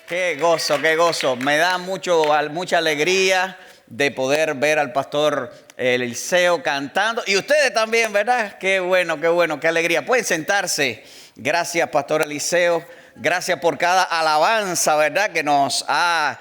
Qué gozo, qué gozo. Me da mucha alegría de poder ver al pastor Eliseo cantando. Y ustedes también, ¿verdad? Qué bueno, qué alegría. Pueden sentarse. Gracias, pastor Eliseo. Gracias por cada alabanza, ¿verdad? Que nos ha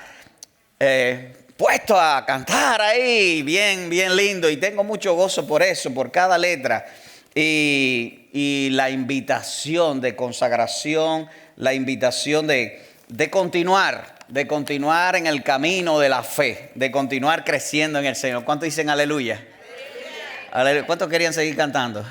puesto a cantar ahí. Bien, bien lindo. Y tengo mucho gozo por eso, por cada letra. Y la invitación de consagración, la invitación de continuar en el camino de la fe, de continuar creciendo en el Señor. ¿Cuántos dicen aleluya? Aleluya. ¿Cuántos querían seguir cantando?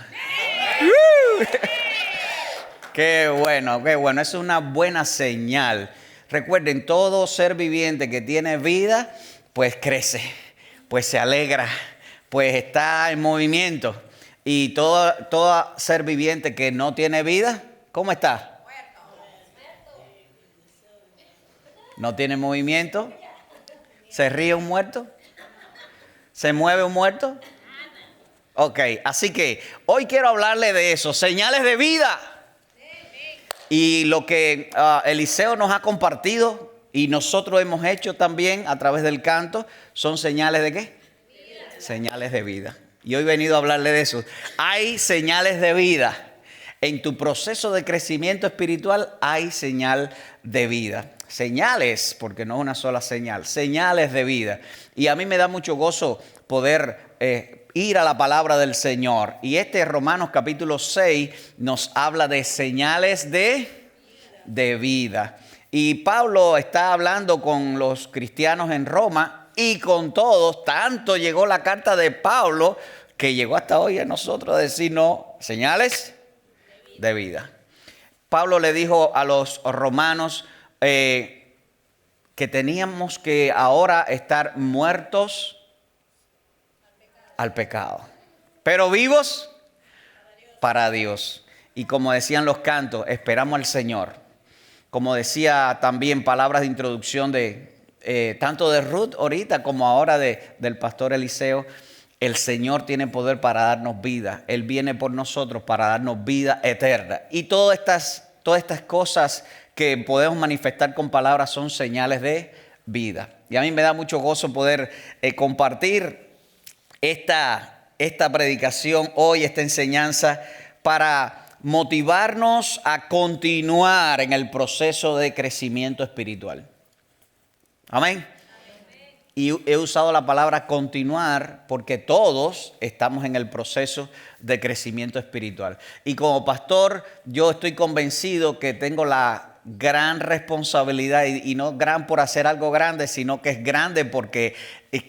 Qué bueno, qué bueno. Es una buena señal. Recuerden, todo ser viviente que tiene vida, pues crece, pues se alegra, pues está en movimiento. Y todo ser viviente que no tiene vida, ¿cómo está? No tiene movimiento. ¿Se ríe un muerto? ¿Se mueve un muerto? Ok, así que hoy quiero hablarle de eso, señales de vida. Y lo que Eliseo nos ha compartido y nosotros hemos hecho también a través del canto, son señales de ¿qué? Vida. Señales de vida. Y hoy he venido a hablarle de eso. Hay señales de vida. En tu proceso de crecimiento espiritual hay señal de vida. Señales, porque no es una sola señal, señales de vida. Y a mí me da mucho gozo poder ir a la palabra del Señor. Y Romanos capítulo 6 nos habla de señales de vida. Y Pablo está hablando con los cristianos en Roma y con todos. Tanto llegó la carta de Pablo que llegó hasta hoy a nosotros a decirnos señales de vida. Pablo le dijo a los romanos que teníamos que ahora estar muertos al pecado, pero vivos para Dios. Y como decían los cantos, esperamos al Señor. Como decía también palabras de introducción de tanto de Ruth ahorita como ahora del pastor Eliseo, el Señor tiene poder para darnos vida. Él viene por nosotros para darnos vida eterna. Y todas estas cosas que podemos manifestar con palabras son señales de vida. Y a mí me da mucho gozo poder compartir esta predicación hoy, esta enseñanza, para motivarnos a continuar en el proceso de crecimiento espiritual. Amén. Y he usado la palabra continuar porque todos estamos en el proceso de crecimiento espiritual. Y como pastor, yo estoy convencido que tengo la gran responsabilidad, y no gran por hacer algo grande, sino que es grande porque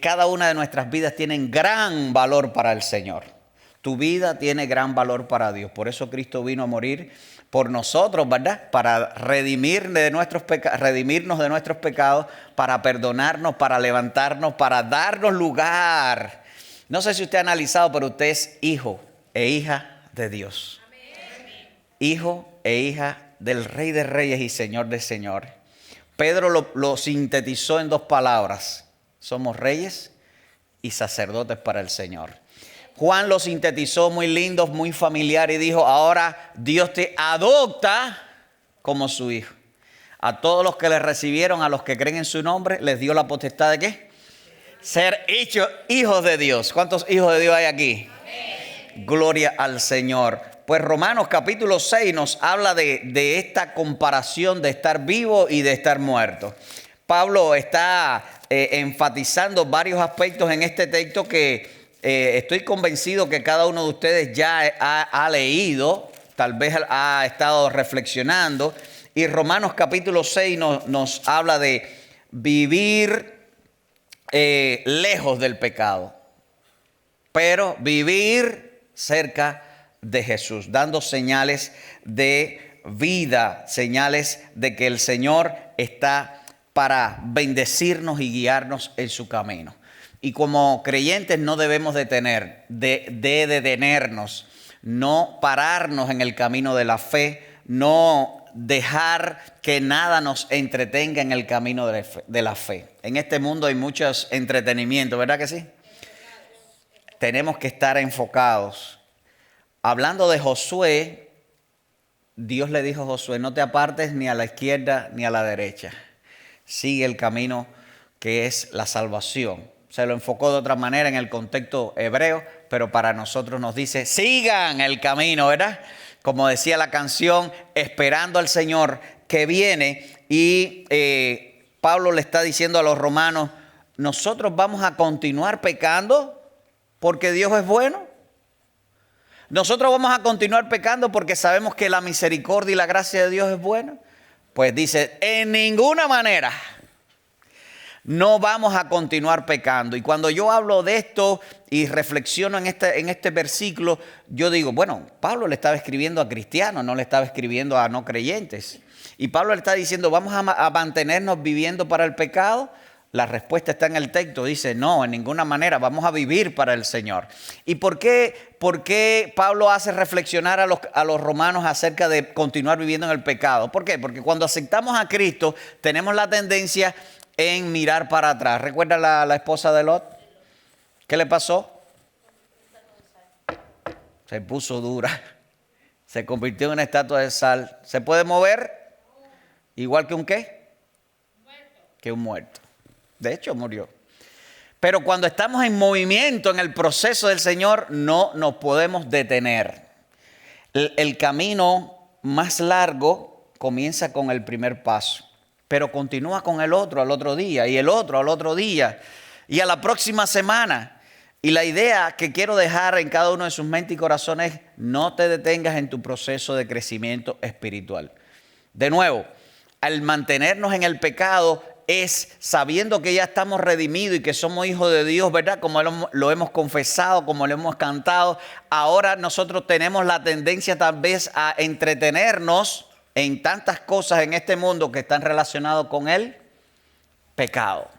cada una de nuestras vidas tienen gran valor para el Señor. Tu vida tiene gran valor para Dios. Por eso Cristo vino a morir por nosotros, ¿verdad? Para redimirnos de nuestros pecados, para perdonarnos, para levantarnos, para darnos lugar. No sé si usted ha analizado, pero usted es hijo e hija de Dios. Amén. Hijo e hija del Rey de Reyes y Señor de Señores. Pedro lo sintetizó en dos palabras. Somos reyes y sacerdotes para el Señor. Juan lo sintetizó muy lindo, muy familiar y dijo, ahora Dios te adopta como su hijo. A todos los que le recibieron, a los que creen en su nombre, les dio la potestad de ¿qué? Ser hechos hijos de Dios. ¿Cuántos hijos de Dios hay aquí? Amén. Gloria al Señor. Pues Romanos capítulo 6 nos habla de esta comparación de estar vivo y de estar muerto. Pablo está enfatizando varios aspectos en este texto que estoy convencido que cada uno de ustedes ya ha leído, tal vez ha estado reflexionando. Y Romanos capítulo 6 nos habla de vivir lejos del pecado, pero vivir cerca de Jesús, dando señales de vida, señales de que el Señor está para bendecirnos y guiarnos en su camino. Y como creyentes no debemos detenernos, no pararnos en el camino de la fe, no dejar que nada nos entretenga en el camino de la fe. En este mundo hay muchos entretenimientos, ¿verdad que sí? Tenemos que estar enfocados. Hablando de Josué, Dios le dijo a Josué, no te apartes ni a la izquierda ni a la derecha. sigue el camino que es la salvación. Se lo enfocó de otra manera en el contexto hebreo, pero para nosotros nos dice, sigan el camino, ¿verdad? Como decía la canción, esperando al Señor que viene. Y Pablo le está diciendo a los romanos, nosotros vamos a continuar pecando porque Dios es bueno. Nosotros vamos a continuar pecando porque sabemos que la misericordia y la gracia de Dios es buena. Pues dice, en ninguna manera no vamos a continuar pecando. Y cuando yo hablo de esto y reflexiono en este versículo, yo digo, bueno, Pablo le estaba escribiendo a cristianos, no le estaba escribiendo a no creyentes. Y Pablo le está diciendo, ¿vamos a mantenernos viviendo para el pecado? La respuesta está en el texto, dice, no, en ninguna manera, vamos a vivir para el Señor. ¿Y por qué Pablo hace reflexionar a los romanos acerca de continuar viviendo en el pecado? ¿Por qué? Porque cuando aceptamos a Cristo, tenemos la tendencia en mirar para atrás. ¿Recuerda la esposa de Lot? ¿Qué le pasó? Se puso dura, se convirtió en una estatua de sal. ¿Se puede mover? ¿Igual que un qué? Que un muerto. De hecho, murió. Pero cuando estamos en movimiento, en el proceso del Señor, no nos podemos detener. El camino más largo comienza con el primer paso, pero continúa con el otro al otro día, y el otro al otro día, y a la próxima semana. Y la idea que quiero dejar en cada uno de sus mentes y corazones es, no te detengas en tu proceso de crecimiento espiritual. De nuevo, al mantenernos en el pecado, es sabiendo que ya estamos redimidos y que somos hijos de Dios, ¿verdad? Como lo hemos confesado, como lo hemos cantado. Ahora nosotros tenemos la tendencia tal vez a entretenernos en tantas cosas en este mundo que están relacionadas con el pecado.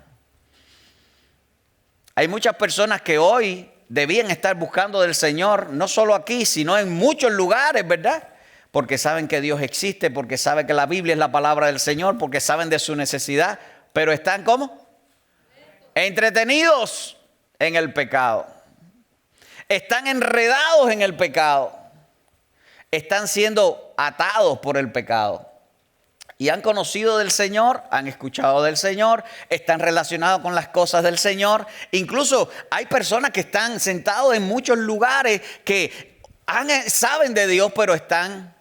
Hay muchas personas que hoy debían estar buscando del Señor, no solo aquí, sino en muchos lugares, ¿verdad? Porque saben que Dios existe, porque saben que la Biblia es la palabra del Señor, porque saben de su necesidad. Pero están ¿cómo? Entretenidos en el pecado. Están enredados en el pecado. Están siendo atados por el pecado. Y han conocido del Señor, han escuchado del Señor, están relacionados con las cosas del Señor. Incluso hay personas que están sentados en muchos lugares que saben de Dios, pero están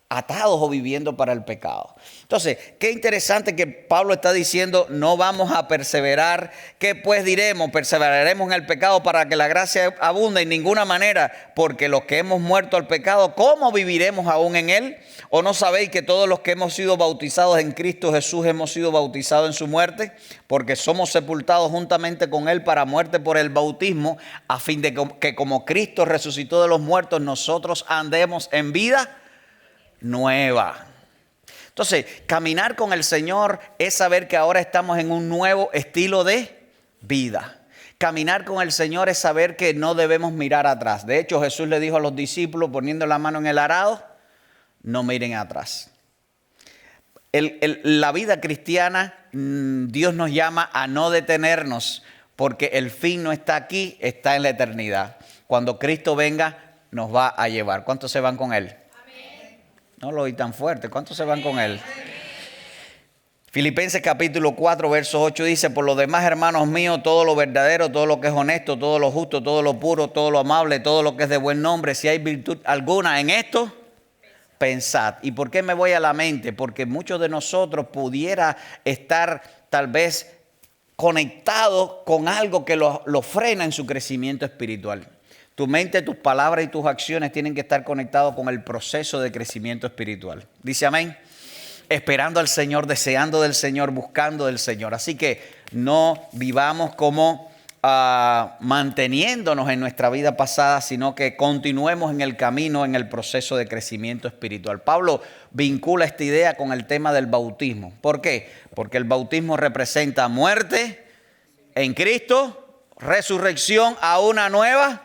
atados o viviendo para el pecado. Entonces, qué interesante que Pablo está diciendo, no vamos a perseverar. ¿Qué pues diremos? Perseveraremos en el pecado para que la gracia abunde. En ninguna manera, porque los que hemos muerto al pecado, ¿cómo viviremos aún en él? ¿O no sabéis que todos los que hemos sido bautizados en Cristo Jesús hemos sido bautizados en su muerte? Porque somos sepultados juntamente con él para muerte por el bautismo, a fin de que como Cristo resucitó de los muertos, nosotros andemos en vida nueva. Entonces, caminar con el Señor es saber que ahora estamos en un nuevo estilo de vida. Caminar con el Señor es saber que no debemos mirar atrás. De hecho, Jesús le dijo a los discípulos, poniendo la mano en el arado, no miren atrás. La vida cristiana, Dios nos llama a no detenernos, porque el fin no está aquí, está en la eternidad. Cuando Cristo venga, nos va a llevar. ¿Cuántos se van con Él? No lo oí tan fuerte. ¿Cuántos se van con él? Filipenses capítulo 4, verso 8 dice, por lo demás, hermanos míos, todo lo verdadero, todo lo que es honesto, todo lo justo, todo lo puro, todo lo amable, todo lo que es de buen nombre, si hay virtud alguna en esto, pensad. ¿Y por qué me voy a la mente? Porque muchos de nosotros pudiera estar tal vez conectados con algo que lo frena en su crecimiento espiritual. Tu mente, tus palabras y tus acciones tienen que estar conectados con el proceso de crecimiento espiritual. Dice amén. Esperando al Señor, deseando del Señor, buscando del Señor. Así que no vivamos como manteniéndonos en nuestra vida pasada, sino que continuemos en el camino, en el proceso de crecimiento espiritual. Pablo vincula esta idea con el tema del bautismo. ¿Por qué? Porque el bautismo representa muerte en Cristo, resurrección a una nueva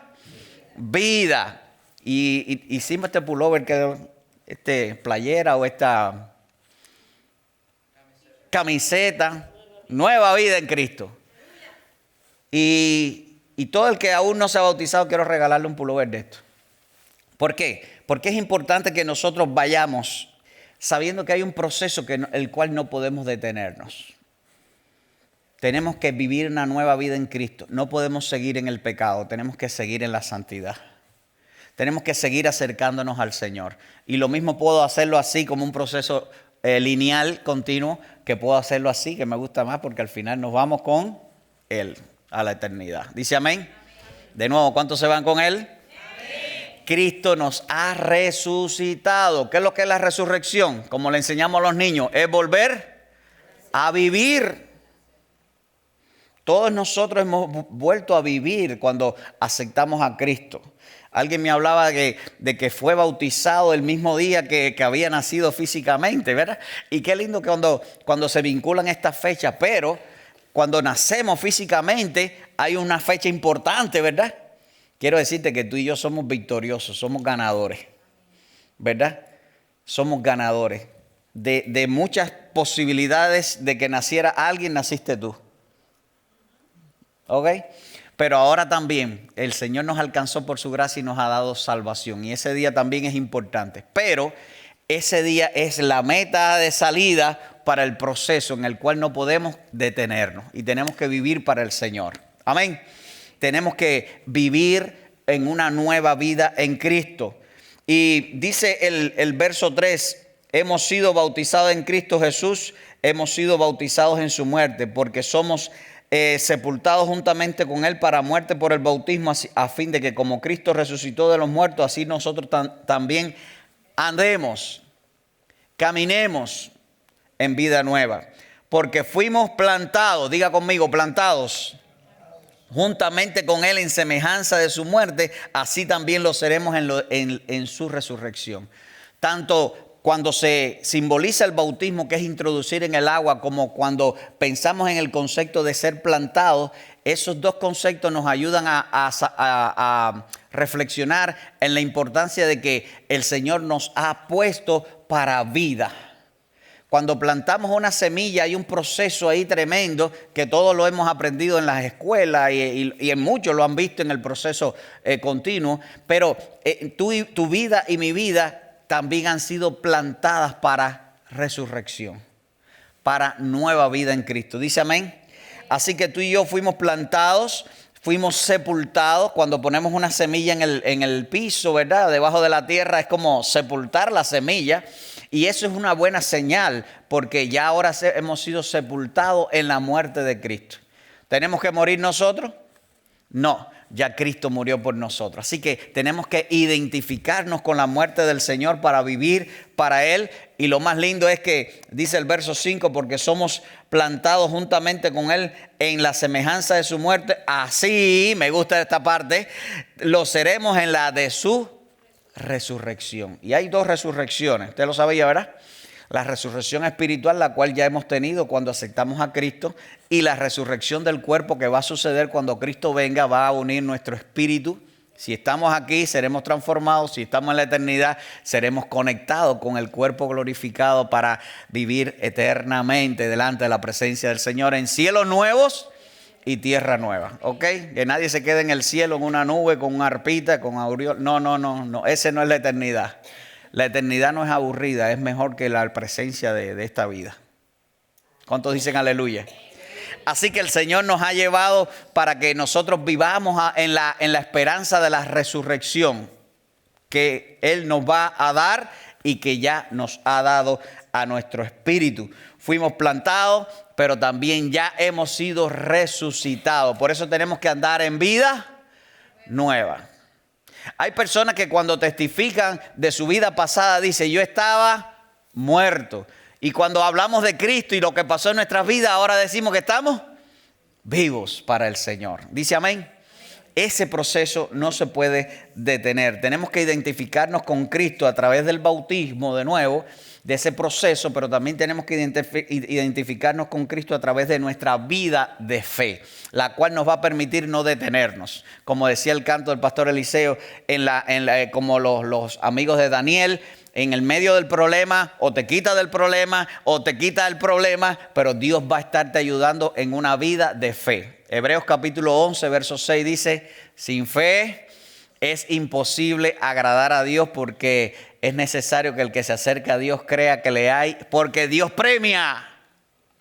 vida. Y hicimos este pullover, playera o esta camiseta, nueva vida en Cristo. Y todo el que aún no se ha bautizado, quiero regalarle un pullover de esto. ¿Por qué? Porque es importante que nosotros vayamos sabiendo que hay un proceso el cual no podemos detenernos. Tenemos que vivir una nueva vida en Cristo. No podemos seguir en el pecado, tenemos que seguir en la santidad. Tenemos que seguir acercándonos al Señor. Y lo mismo puedo hacerlo así como un proceso lineal, continuo, que puedo hacerlo así, que me gusta más porque al final nos vamos con Él a la eternidad. ¿Dice amén? De nuevo, ¿cuántos se van con Él? Amén. Cristo nos ha resucitado. ¿Qué es lo que es la resurrección? Como le enseñamos a los niños, es volver a vivir. Todos nosotros hemos vuelto a vivir cuando aceptamos a Cristo. Alguien me hablaba de que fue bautizado el mismo día que había nacido físicamente, ¿verdad? Y qué lindo que cuando se vinculan estas fechas, pero cuando nacemos físicamente hay una fecha importante, ¿verdad? Quiero decirte que tú y yo somos victoriosos, somos ganadores, ¿verdad? Somos ganadores. De muchas posibilidades de que naciera alguien, naciste tú. ¿Ok? Pero ahora también el Señor nos alcanzó por su gracia y nos ha dado salvación. Y ese día también es importante. Pero ese día es la meta de salida para el proceso en el cual no podemos detenernos. Y tenemos que vivir para el Señor. Amén. Tenemos que vivir en una nueva vida en Cristo. Y dice el verso 3, hemos sido bautizados en Cristo Jesús, hemos sido bautizados en su muerte, porque somos sepultados juntamente con Él para muerte por el bautismo, a fin de que como Cristo resucitó de los muertos, así nosotros también andemos, caminemos en vida nueva. Porque fuimos plantados, diga conmigo, plantados juntamente con Él en semejanza de su muerte, así también lo seremos en su resurrección. Tanto cuando se simboliza el bautismo, que es introducir en el agua, como cuando pensamos en el concepto de ser plantados, esos dos conceptos nos ayudan a reflexionar en la importancia de que el Señor nos ha puesto para vida. Cuando plantamos una semilla hay un proceso ahí tremendo que todos lo hemos aprendido en las escuelas y en muchos lo han visto en el proceso continuo, pero tu vida y mi vida también han sido plantadas para resurrección, para nueva vida en Cristo. Dice amén. Así que tú y yo fuimos plantados, fuimos sepultados. Cuando ponemos una semilla en el piso, ¿verdad? Debajo de la tierra es como sepultar la semilla. Y eso es una buena señal porque ya ahora hemos sido sepultados en la muerte de Cristo. ¿Tenemos que morir nosotros? No, ya Cristo murió por nosotros. Así que tenemos que identificarnos con la muerte del Señor para vivir para Él. Y lo más lindo es que dice el verso 5, porque somos plantados juntamente con Él en la semejanza de su muerte. Así, me gusta esta parte, lo seremos en la de su resurrección. Y hay dos resurrecciones, usted lo sabía, ¿verdad? La resurrección espiritual, la cual ya hemos tenido cuando aceptamos a Cristo, y la resurrección del cuerpo que va a suceder cuando Cristo venga, va a unir nuestro espíritu. Si estamos aquí, seremos transformados. Si estamos en la eternidad, seremos conectados con el cuerpo glorificado para vivir eternamente delante de la presencia del Señor en cielos nuevos y tierra nueva. ¿Ok? Que nadie se quede en el cielo en una nube con una arpita, con aureola. No. Ese no es la eternidad. La eternidad no es aburrida, es mejor que la presencia de esta vida. ¿Cuántos dicen aleluya? Así que el Señor nos ha llevado para que nosotros vivamos en la esperanza de la resurrección que Él nos va a dar y que ya nos ha dado a nuestro espíritu. Fuimos plantados, pero también ya hemos sido resucitados. Por eso tenemos que andar en vida nueva. Hay personas que cuando testifican de su vida pasada dicen, yo estaba muerto. Y cuando hablamos de Cristo y lo que pasó en nuestras vidas, ahora decimos que estamos vivos para el Señor. ¿Dice amén? Ese proceso no se puede detener. Tenemos que identificarnos con Cristo a través del bautismo de nuevo, de ese proceso, pero también tenemos que identificarnos con Cristo a través de nuestra vida de fe, la cual nos va a permitir no detenernos. Como decía el canto del pastor Eliseo, como los amigos de Daniel, en el medio del problema, o te quita del problema, o te quita el problema, pero Dios va a estarte ayudando en una vida de fe. Hebreos capítulo 11, verso 6 dice, sin fe Es imposible agradar a Dios porque es necesario que el que se acerca a Dios crea que le hay, porque Dios premia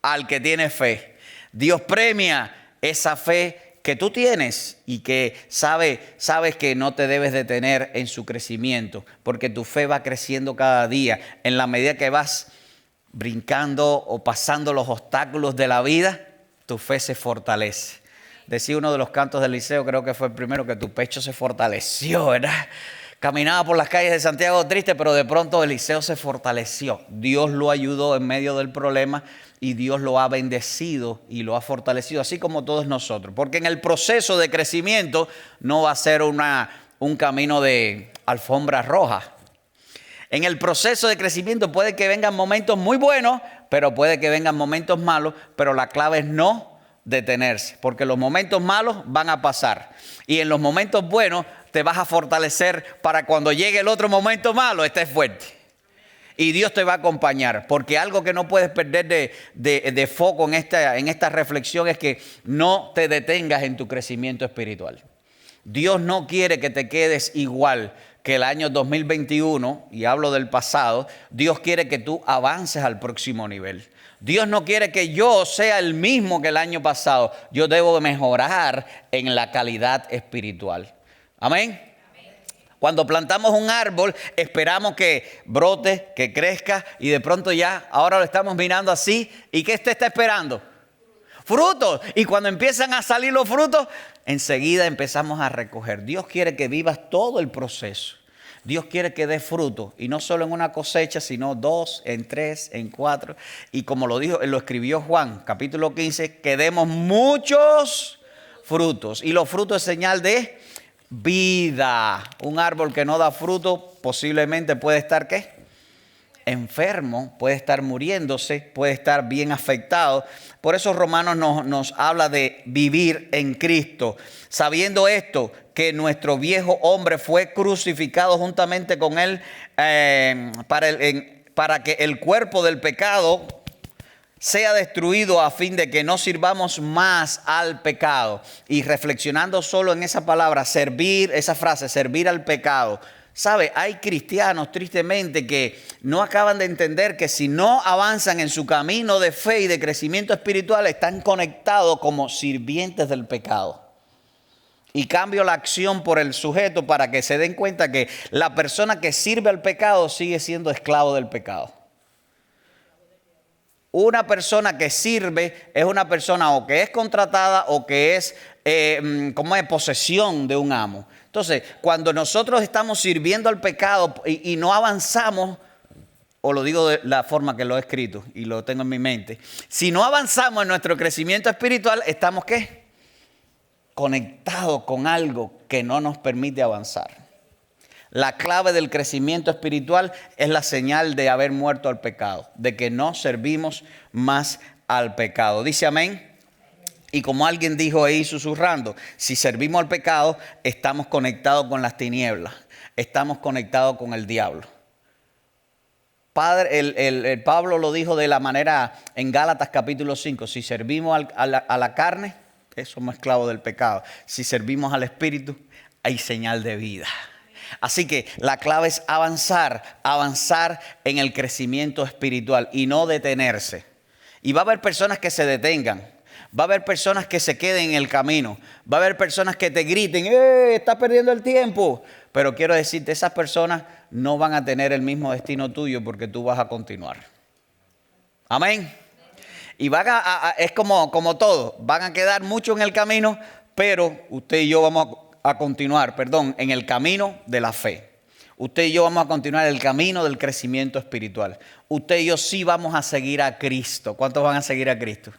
al que tiene fe. Dios premia esa fe que tú tienes y que sabes que no te debes detener en su crecimiento, porque tu fe va creciendo cada día en la medida que vas brincando o pasando los obstáculos de la vida. Tu fe se fortalece. Decía uno de los cantos del liceo, creo que fue el primero, que tu pecho se fortaleció, ¿verdad? Caminaba por las calles de Santiago triste, pero de pronto Eliseo se fortaleció. Dios lo ayudó en medio del problema y Dios lo ha bendecido y lo ha fortalecido, así como todos nosotros. Porque en el proceso de crecimiento no va a ser un camino de alfombra roja. En el proceso de crecimiento puede que vengan momentos muy buenos, pero puede que vengan momentos malos, pero la clave es no detenerse, porque los momentos malos van a pasar y en los momentos buenos te vas a fortalecer para cuando llegue el otro momento malo estés fuerte y Dios te va a acompañar, porque algo que no puedes perder de foco en esta reflexión es que no te detengas en tu crecimiento espiritual. Dios no quiere que te quedes igual que el año 2021, y hablo del pasado. Dios quiere que tú avances al próximo nivel. Dios no quiere que yo sea el mismo que el año pasado. Yo debo mejorar en la calidad espiritual. Amén. Cuando plantamos un árbol, esperamos que brote, que crezca, y de pronto ya, ahora lo estamos mirando así. ¿Y qué usted está esperando? Frutos. Y cuando empiezan a salir los frutos, enseguida empezamos a recoger. Dios quiere que vivas todo el proceso. Dios quiere que dé fruto, y no solo en una cosecha, sino 2, en 3, en 4. Y como lo escribió Juan, capítulo 15, que demos muchos frutos. Y los frutos es señal de vida. Un árbol que no da fruto posiblemente puede estar, ¿qué? Enfermo, puede estar muriéndose, puede estar bien afectado. Por eso Romanos nos habla de vivir en Cristo, sabiendo esto, que nuestro viejo hombre fue crucificado juntamente con él para que el cuerpo del pecado sea destruido, a fin de que no sirvamos más al pecado. Y reflexionando solo en esa palabra, servir, esa frase, servir al pecado. ¿Sabe? Hay cristianos, tristemente, que no acaban de entender que si no avanzan en su camino de fe y de crecimiento espiritual, están conectados como sirvientes del pecado. Y cambio la acción por el sujeto para que se den cuenta que la persona que sirve al pecado sigue siendo esclavo del pecado. Una persona que sirve es una persona o que es contratada o que es como es posesión de un amo. Entonces, cuando nosotros estamos sirviendo al pecado y no avanzamos, o lo digo de la forma que lo he escrito y lo tengo en mi mente, si no avanzamos en nuestro crecimiento espiritual, estamos ¿qué? Conectados con algo que no nos permite avanzar. La clave del crecimiento espiritual es la señal de haber muerto al pecado, de que no servimos más al pecado. Dice amén. Y como alguien dijo ahí susurrando, si servimos al pecado, estamos conectados con las tinieblas, estamos conectados con el diablo. El Pablo lo dijo de la manera en Gálatas capítulo 5, si servimos a la carne, somos esclavos del pecado. Si servimos al Espíritu, hay señal de vida. Así que la clave es avanzar en el crecimiento espiritual y no detenerse. Y va a haber personas que se detengan. Va a haber personas que se queden en el camino. Va a haber personas que te griten, estás perdiendo el tiempo. Pero quiero decirte, esas personas no van a tener el mismo destino tuyo porque tú vas a continuar. Amén. Y es como todo. Van a quedar mucho en el camino, pero usted y yo vamos a continuar, en el camino de la fe. Usted y yo vamos a continuar el camino del crecimiento espiritual. Usted y yo sí vamos a seguir a Cristo. ¿Cuántos van a seguir a Cristo?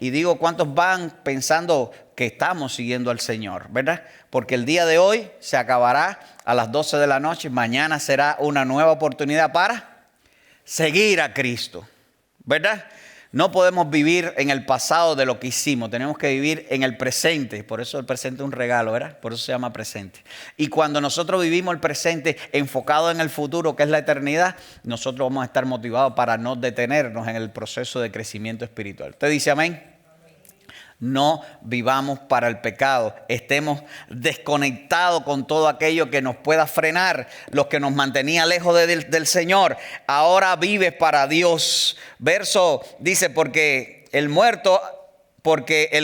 Y digo, ¿cuántos van pensando que estamos siguiendo al Señor? ¿Verdad? Porque el día de hoy se acabará a las 12 de la noche. Mañana será una nueva oportunidad para seguir a Cristo. ¿Verdad? No podemos vivir en el pasado de lo que hicimos. Tenemos que vivir en el presente. Por eso el presente es un regalo, ¿verdad? Por eso se llama presente. Y cuando nosotros vivimos el presente enfocado en el futuro, que es la eternidad, nosotros vamos a estar motivados para no detenernos en el proceso de crecimiento espiritual. ¿Usted dice amén? No vivamos para el pecado. Estemos desconectados con todo aquello que nos pueda frenar, lo que nos mantenía lejos del Señor. Ahora vives para Dios. Verso dice, porque el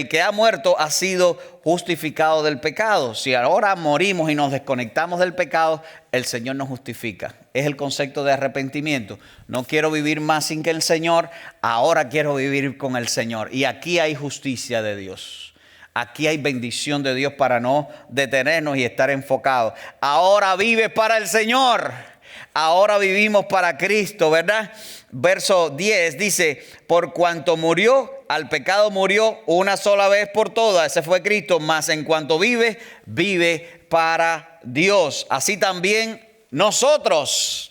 que ha muerto ha sido justificado del pecado. Si ahora morimos y nos desconectamos del pecado, el Señor nos justifica. Es el concepto de arrepentimiento. No quiero vivir más sin que el Señor, ahora quiero vivir con el Señor. Y aquí hay justicia de Dios. Aquí hay bendición de Dios para no detenernos y estar enfocados. Ahora vives para el Señor. Ahora vivimos para Cristo, ¿verdad? Verso 10 dice, por cuanto murió, al pecado murió una sola vez por todas. Ese fue Cristo, mas en cuanto vive, vive para Dios. Así también nosotros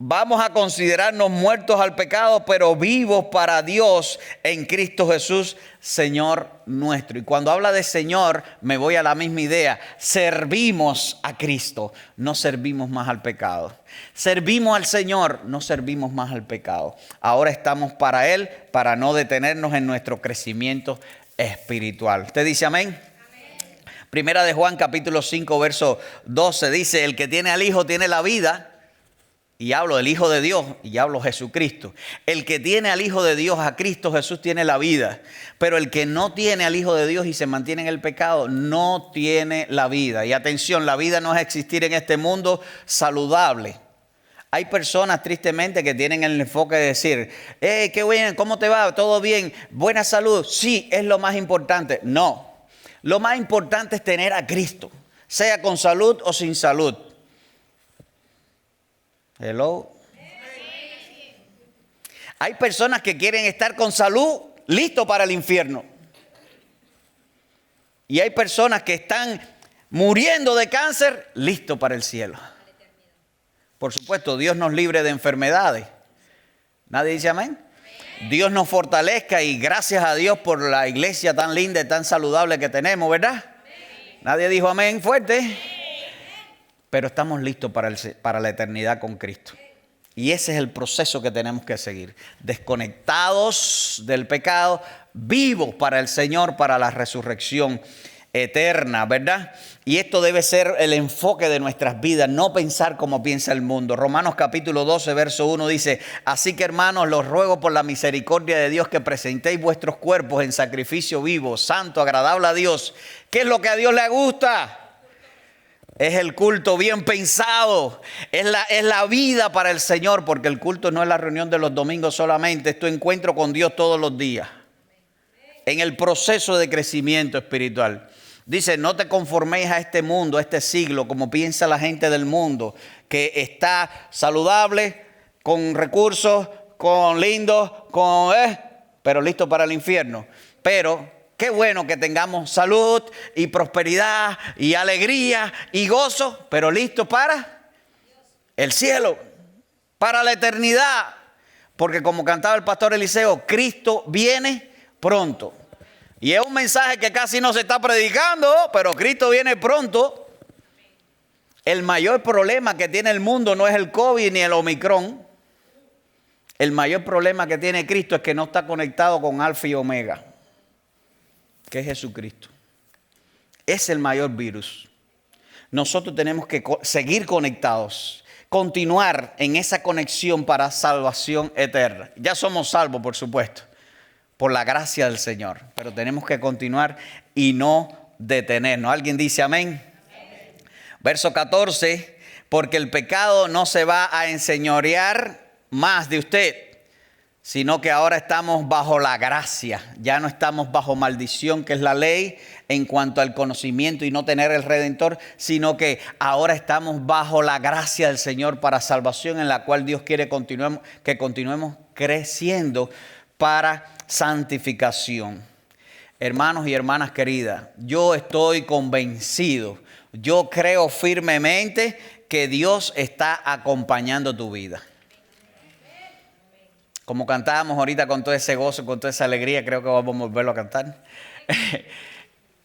vamos a considerarnos muertos al pecado, pero vivos para Dios en Cristo Jesús, Señor nuestro. Y cuando habla de Señor, me voy a la misma idea. Servimos a Cristo, no servimos más al pecado. Servimos al Señor, no servimos más al pecado. Ahora estamos para Él, para no detenernos en nuestro crecimiento espiritual. ¿Usted dice amén? Primera de Juan capítulo 5 verso 12 dice, el que tiene al Hijo tiene la vida. Y hablo del Hijo de Dios y hablo Jesucristo. El que tiene al Hijo de Dios, a Cristo Jesús, tiene la vida. Pero el que no tiene al Hijo de Dios y se mantiene en el pecado, no tiene la vida. Y atención, la vida no es existir en este mundo saludable. Hay personas tristemente que tienen el enfoque de decir, hey, qué bien, ¿cómo te va? ¿Todo bien? ¿Buena salud? Sí, es lo más importante. No, lo más importante es tener a Cristo, sea con salud o sin salud. Hello. Hay personas que quieren estar con salud, listo para el infierno. Y hay personas que están muriendo de cáncer, listo para el cielo. Por supuesto, Dios nos libre de enfermedades. ¿Nadie dice amén? Dios nos fortalezca y gracias a Dios por la iglesia tan linda y tan saludable que tenemos, ¿verdad? Nadie dijo amén fuerte. Pero estamos listos para la eternidad con Cristo. Y ese es el proceso que tenemos que seguir. Desconectados del pecado, vivos para el Señor, para la resurrección eterna, ¿verdad? Y esto debe ser el enfoque de nuestras vidas, no pensar como piensa el mundo. Romanos capítulo 12, verso 1 dice, así que hermanos, los ruego por la misericordia de Dios que presentéis vuestros cuerpos en sacrificio vivo, santo, agradable a Dios. ¿Qué es lo que a Dios le gusta? Es el culto bien pensado, es la vida para el Señor, porque el culto no es la reunión de los domingos solamente, es tu encuentro con Dios todos los días, en el proceso de crecimiento espiritual. Dice, no te conforméis a este mundo, a este siglo, como piensa la gente del mundo, que está saludable, con recursos, con lindo, pero listo para el infierno. Pero qué bueno que tengamos salud y prosperidad y alegría y gozo, pero listo para el cielo, para la eternidad. Porque como cantaba el pastor Eliseo, Cristo viene pronto. Y es un mensaje que casi no se está predicando, pero Cristo viene pronto. El mayor problema que tiene el mundo no es el COVID ni el Omicron. El mayor problema que tiene Cristo es que no está conectado con Alfa y Omega, que es Jesucristo. Es el mayor virus. Nosotros tenemos que seguir conectados, continuar en esa conexión para salvación eterna. Ya somos salvos, por supuesto, por la gracia del Señor, pero tenemos que continuar y no detenernos. ¿Alguien dice amén? Amén. Verso 14, porque el pecado no se va a enseñorear más de usted, sino que ahora estamos bajo la gracia. Ya no estamos bajo maldición, que es la ley, en cuanto al conocimiento y no tener el Redentor, sino que ahora estamos bajo la gracia del Señor para salvación, en la cual Dios quiere que continuemos creciendo para santificación. Hermanos y hermanas queridas, yo estoy convencido, yo creo firmemente que Dios está acompañando tu vida. Como cantábamos ahorita con todo ese gozo, con toda esa alegría, creo que vamos a volverlo a cantar.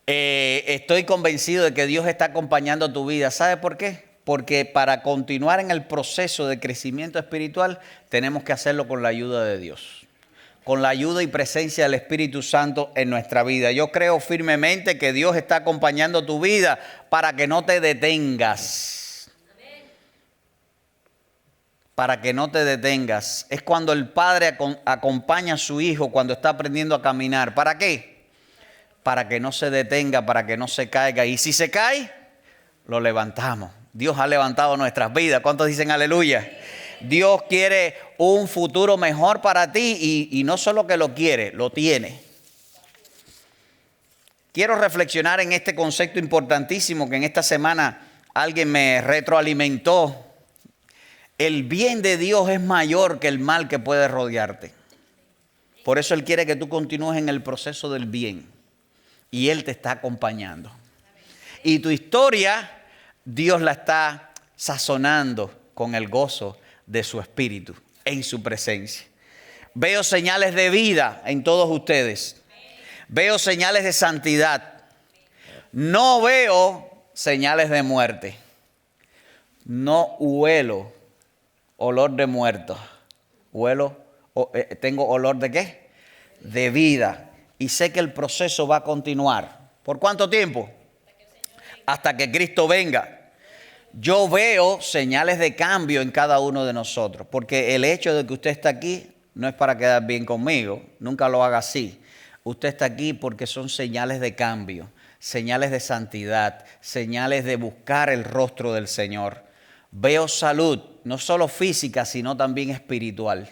Estoy convencido de que Dios está acompañando tu vida. ¿Sabe por qué? Porque para continuar en el proceso de crecimiento espiritual tenemos que hacerlo con la ayuda de Dios. con la ayuda y presencia del Espíritu Santo en nuestra vida. Yo creo firmemente que Dios está acompañando tu vida para que no te detengas. Para que no te detengas. Es cuando el padre acompaña a su hijo cuando está aprendiendo a caminar. ¿Para qué? Para que no se detenga, para que no se caiga. Y si se cae, lo levantamos. Dios ha levantado nuestras vidas. ¿Cuántos dicen aleluya? Dios quiere un futuro mejor para ti y no solo que lo quiere, lo tiene. Quiero reflexionar en este concepto importantísimo que en esta semana alguien me retroalimentó. El bien de Dios es mayor que el mal que puede rodearte. Por eso Él quiere que tú continúes en el proceso del bien. Y Él te está acompañando. Y tu historia, Dios la está sazonando con el gozo de su Espíritu en su presencia. Veo señales de vida en todos ustedes. Veo señales de santidad. No veo señales de muerte. No huelo olor de muerto. Tengo olor de ¿qué? De vida. Y sé que el proceso va a continuar. ¿Por cuánto tiempo? Hasta que Cristo venga. Yo veo señales de cambio en cada uno de nosotros, porque el hecho de que usted está aquí no es para quedar bien conmigo, nunca lo haga así. Usted está aquí porque son señales de cambio, señales de santidad, señales de buscar el rostro del Señor. Veo salud, no solo física, sino también espiritual.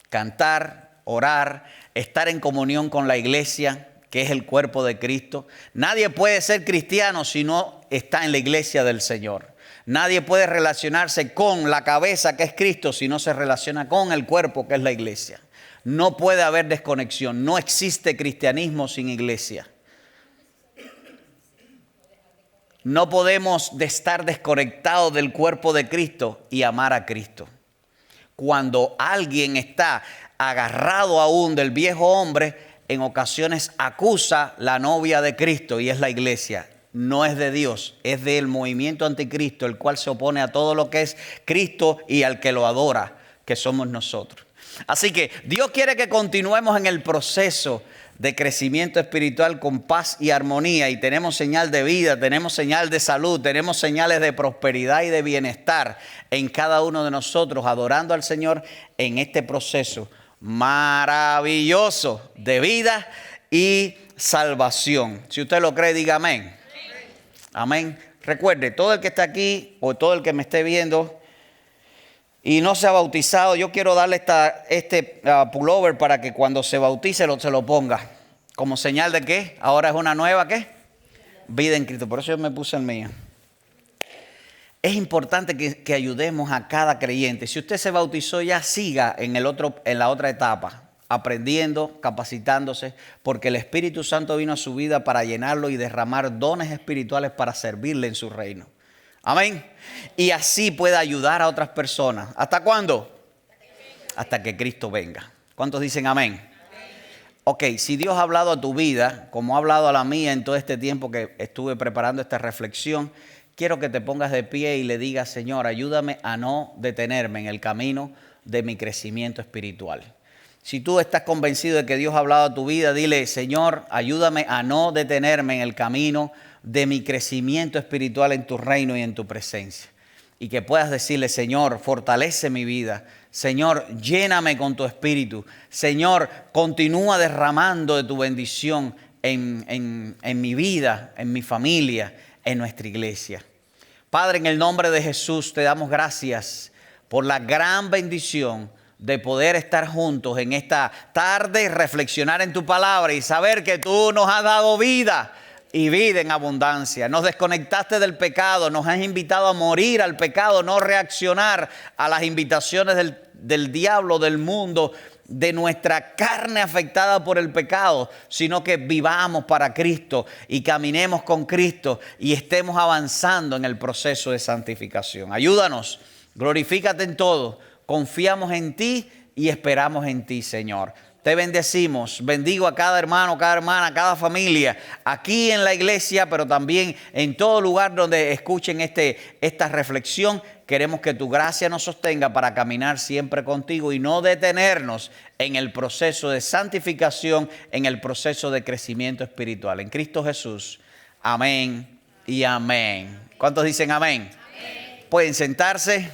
Cantar, orar, estar en comunión con la iglesia, que es el cuerpo de Cristo. Nadie puede ser cristiano si no está en la iglesia del Señor. Nadie puede relacionarse con la cabeza, que es Cristo, si no se relaciona con el cuerpo, que es la iglesia. No puede haber desconexión. No existe cristianismo sin iglesia. No podemos estar desconectados del cuerpo de Cristo y amar a Cristo. Cuando alguien está agarrado aún del viejo hombre, en ocasiones acusa la novia de Cristo y es la iglesia. No es de Dios, es del movimiento anticristo, el cual se opone a todo lo que es Cristo y al que lo adora, que somos nosotros. Así que Dios quiere que continuemos en el proceso de crecimiento espiritual con paz y armonía, y tenemos señal de vida, tenemos señal de salud, tenemos señales de prosperidad y de bienestar en cada uno de nosotros, adorando al Señor en este proceso maravilloso de vida y salvación. Si usted lo cree, diga amén. Amén. Recuerde, todo el que está aquí o todo el que me esté viendo y no se ha bautizado, yo quiero darle este pullover para que cuando se bautice se lo ponga. Como señal de que ahora es una nueva ¿qué? Vida en Cristo. Por eso yo me puse el mío. Es importante que ayudemos a cada creyente. Si usted se bautizó ya, siga en la otra etapa, aprendiendo, capacitándose, porque el Espíritu Santo vino a su vida para llenarlo y derramar dones espirituales para servirle en su reino. Amén. Y así puede ayudar a otras personas. ¿Hasta cuándo? Hasta que Cristo venga. ¿Cuántos dicen amén? Ok, si Dios ha hablado a tu vida, como ha hablado a la mía en todo este tiempo que estuve preparando esta reflexión, quiero que te pongas de pie y le digas: Señor, ayúdame a no detenerme en el camino de mi crecimiento espiritual. Si tú estás convencido de que Dios ha hablado a tu vida, dile: Señor, ayúdame a no detenerme en el camino de mi crecimiento espiritual en tu reino y en tu presencia. Y que puedas decirle: Señor, fortalece mi vida. Señor, lléname con tu espíritu. Señor, continúa derramando de tu bendición en mi vida, en mi familia, en nuestra iglesia. Padre, en el nombre de Jesús te damos gracias por la gran bendición de poder estar juntos en esta tarde, reflexionar en tu palabra y saber que tú nos has dado vida y vida en abundancia. Nos desconectaste del pecado, nos has invitado a morir al pecado, no reaccionar a las invitaciones del diablo, del mundo, de nuestra carne afectada por el pecado, sino que vivamos para Cristo y caminemos con Cristo y estemos avanzando en el proceso de santificación. Ayúdanos, glorifícate en todo, confiamos en ti y esperamos en ti, Señor. Te bendecimos, bendigo a cada hermano, cada hermana, cada familia, aquí en la iglesia, pero también en todo lugar donde escuchen esta reflexión, queremos que tu gracia nos sostenga para caminar siempre contigo y no detenernos en el proceso de santificación, en el proceso de crecimiento espiritual. En Cristo Jesús. Amén y amén. ¿Cuántos dicen amén? Amén. Pueden sentarse.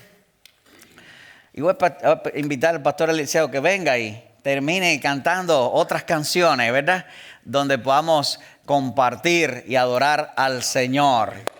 Y voy a invitar al pastor Eliseo que venga y termine cantando otras canciones, ¿verdad? Donde podamos compartir y adorar al Señor.